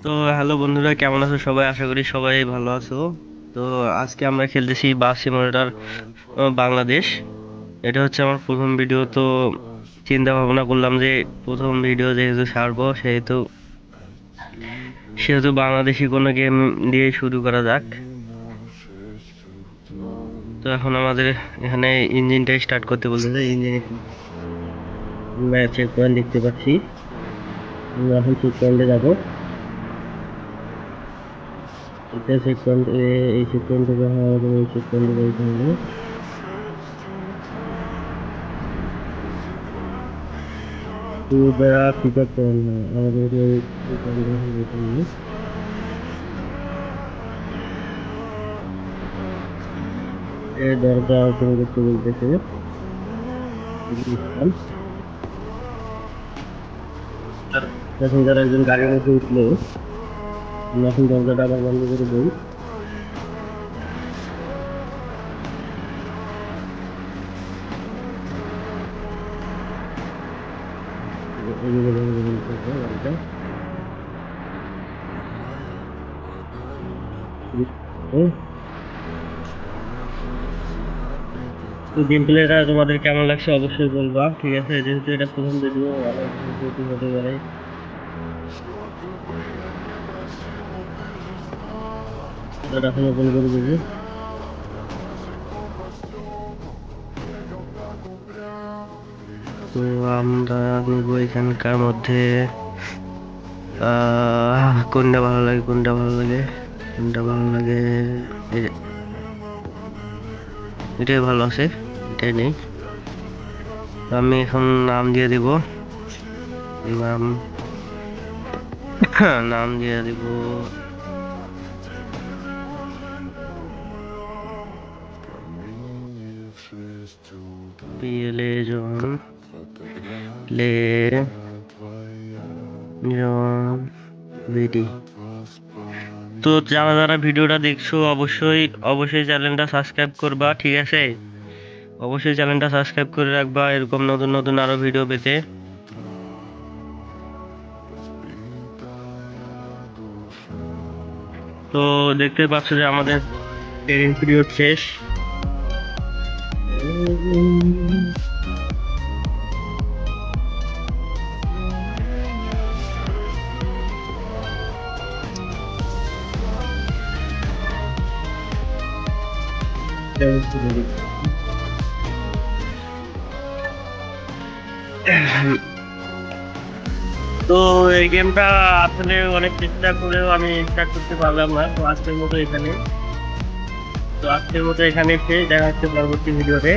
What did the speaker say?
তো হ্যালো বন্ধুরা, কেমন আছো সবাই? আশা করি সবাই ভালো আছো। তো আজকে আমরা খেলতেছি বাস সিমুলেটর বাংলাদেশ। এটা হচ্ছে আমার প্রথম ভিডিও। তো চিন্তা ভাবনা করলাম যে প্রথম ভিডিও যেহেতু ছাড়বো, সেহেতু সেহেতু বাংলাদেশি কোনো গেম দিয়ে শুরু করা যাক। তো এখন আমাদের এখানে ইঞ্জিনটা স্টার্ট করতে বলতেছে। ইঞ্জিন চেক পয়েন্ট দেখতে পাচ্ছি। আমরা এখন চেক পয়েন্টে যাবো। এটা চেক পয়েন্ট, এই চেক পয়েন্ট থেকে আমাদের এই চেক পয়েন্টে যাইতে হবে। সুবিধা ফিচার পয়েন্ট না, আমাদের এই পয়েন্টে এখন যেতে হবে। এই দরজা ওপেন করতে বলতেছে। প্যাসেঞ্জার একজন গাড়ির মধ্যে উঠলো। আমরা এখন দরজাটা আবার বন্ধ করে দিই। এদিকে বন্ধ করে দিতেছে গাড়িটা। তো গেম প্লেটা তোমাদের কেমন লাগছে অবশ্যই বলবা, ঠিক আছে? যেহেতু এটা প্রথম ভিডিও, অনেক ক্ষতি হতে পারে। এটা এখন ওপেন করে দেবো। তো আমরা নিব এখানকার মধ্যে কোনটা ভালো লাগে, কোনটা ভালো লাগে, কোনটা ভালো লাগে। এটাই ভালো আছে, এটাই নেই। তো আমি এখন নাম দিয়ে দিব। নাম নাম দিয়ে দিব পিএলএ জন লে জন ভিডি। তো যারা যারা ভিডিওটা দেখছো অবশ্যই অবশ্যই চ্যানেলটা সাবস্ক্রাইব করবা, ঠিক আছে? অবশ্যই চ্যানেলটা সাবস্ক্রাইব করে রাখবা এরকম নতুন নতুন আরো ভিডিও পেতে। তো দেখতে পাচ্ছ যে আমাদের ট্রেনিং পিরিয়ড শেষ। তো এই গেমটা আসলে অনেক চেষ্টা করেও আমি স্টার্ট করতে পারলাম না। তো আজকের মতো এখানে শেষ। দেখা হচ্ছে পরবর্তী ভিডিওতে।